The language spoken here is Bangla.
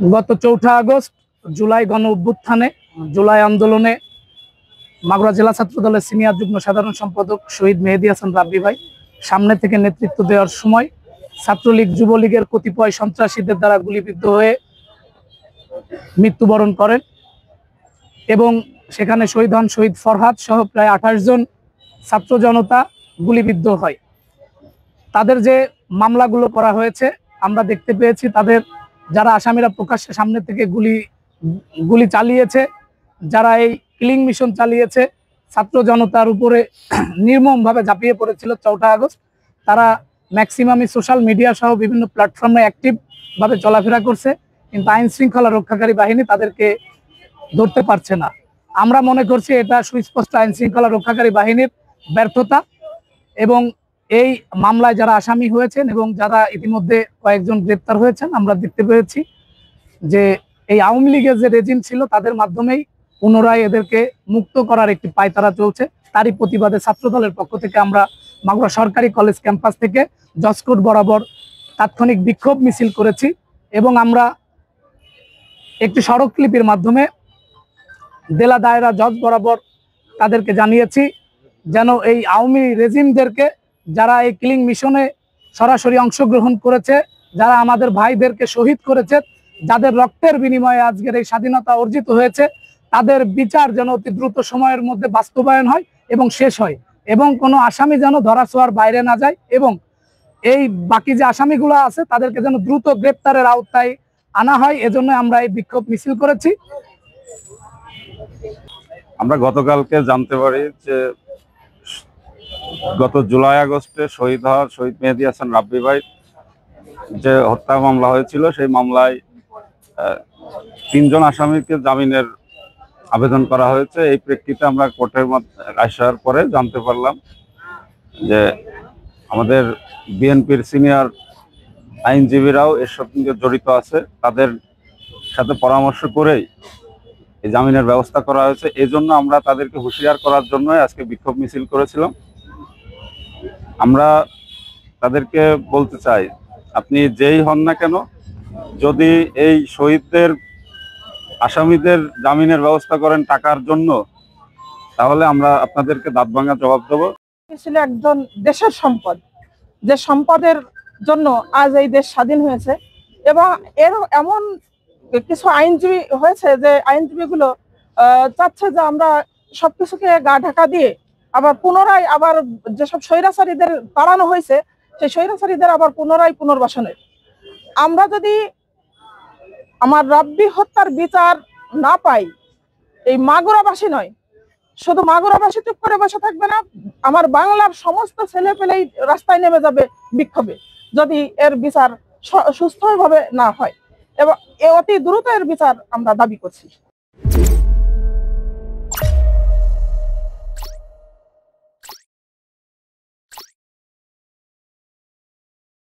গত ৪ঠা আগস্ট জুলাই গণ অভ্যুত্থানে, জুলাই আন্দোলনে মাগুরা জেলা ছাত্র দলের সিনিয়র যুগ্ম সাধারণ সম্পাদক শহীদ মেহেদী হাসান রাব্বি ভাই সামনে থেকে নেতৃত্ব দেওয়ার সময় ছাত্রলীগ যুবলীগের কতিপয় সন্ত্রাসীদের দ্বারা গুলিবিদ্ধ হয়ে মৃত্যুবরণ করেন এবং সেখানে শহীদ হন শহীদ ফরহাদ সহ প্রায় ২৮ জন ছাত্র জনতা গুলিবিদ্ধ হয়। তাদের যে মামলাগুলো করা হয়েছে আমরা দেখতে পেয়েছি, তাদের যারা আসামিরা প্রকাশ্যে সামনে থেকে গুলি চালিয়েছে, যারা এই কিলিং মিশন চালিয়েছে, ছাত্র জনতার উপরে নির্মমভাবে ঝাঁপিয়ে পড়েছিল ৪ঠা আগস্ট, তারা ম্যাক্সিমামই সোশ্যাল মিডিয়া সহ বিভিন্ন প্ল্যাটফর্মে অ্যাক্টিভভাবে চলাফেরা করছে, কিন্তু আইন শৃঙ্খলা রক্ষাকারী বাহিনী তাদেরকে ধরতে পারছে না। আমরা মনে করছি এটা সুস্পষ্ট আইন শৃঙ্খলা রক্ষাকারী বাহিনীর ব্যর্থতা এবং এই মামলায় যারা আসামি হয়েছেন এবং যারা ইতিমধ্যে কয়েকজন গ্রেপ্তার হয়েছেন, আমরা দেখতে পেয়েছি যে এই আওয়ামী লীগের যে রেজিম ছিল তাদের মাধ্যমেই পুনরায় এদেরকে মুক্ত করার একটি পায়তারা চলছে। তারই প্রতিবাদে ছাত্রদলের পক্ষ থেকে আমরা মাগুরা সরকারি কলেজ ক্যাম্পাস থেকে জজকোর্ট বরাবর তাৎক্ষণিক বিক্ষোভ মিছিল করেছি এবং আমরা একটি স্মারকলিপির মাধ্যমে জেলা দায়রা জজ বরাবর তাদেরকে জানিয়েছি যেন এই আওয়ামী রেজিমদেরকে, যারা এই কিলিং মিশনে সরাসরি অংশগ্রহণ করেছে, যারা আমাদের ভাইদেরকে শহীদ করেছে, যাদের রক্তের বিনিময়ে আজকের এই স্বাধীনতা অর্জিত হয়েছে, তাদের বিচার যেন অতি দ্রুত সময়ের মধ্যে বাস্তবায়ন হয় এবং শেষ হয় এবং কোনো আসামি যেন ধরাছোঁয়ার বাইরে না যায় এবং এই বাকি যে আসামিগুলো আছে তাদেরকে যেন দ্রুত গ্রেপ্তারের আওতায় আনা হয়। এজন্য আমরা এই বিক্ষোভ মিছিল করেছি। আমরা গতকালকে জানতে পারি যে গত জুলাই আগস্টে শহীদ মেহেদী হাসান রাব্বি ভাই যে হত্যা মামলা হয়েছিল, সেই মামলায় ৩ জন আসামিকে জামিনের আবেদন করা হয়েছে। এই প্রেক্ষিতে আমরা কোর্টের আসার পরে জানতে পারলাম যে আমাদের বিএনপির সিনিয়র আইনজীবীরাও এর সঙ্গে জড়িত আছে, তাদের সাথে পরামর্শ করেই এই জামিনের ব্যবস্থা করা হয়েছে। এই জন্য আমরা তাদেরকে হুঁশিয়ার করার জন্য আজকে বিক্ষোভ মিছিল করেছিলাম। আমরা তাদেরকে বলতে চাই, আপনি যেই হন না কেন, যদি এই শহীদদের আসামিদের জামিনের ব্যবস্থা করেন টাকার জন্য, তাহলে আমরা আপনাদেরকে দাঁত ভাঙা জবাব দেবো। ছিল একজন দেশের সম্পদ, যে সম্পদের জন্য আজ এই দেশ স্বাধীন হয়েছে এবং এর এমন কিছু আইনজীবী হয়েছে যে আইনজীবীগুলো চাচ্ছে যে আমরা সবকিছুকে গা ঢাকা দিয়ে আবার পুনরায় আবার যেসব স্বৈরাচারীদের তাড়ানো হয়েছে সেই স্বৈরাচারীদের আবার পুনর্বাসনের। আমরা যদি আমার রাব্বি হত্যার বিচার না পাই, এই মাগুরাবাসী নয়, শুধু মাগুরাবাসী চুপ করে বসে থাকবে না, আমার বাংলার সমস্ত ছেলে পেলেই রাস্তায় নেমে যাবে বিক্ষোভে যদি এর বিচার সুস্থভাবে না হয় এবং অতি দ্রুত এর বিচার আমরা দাবি করছি।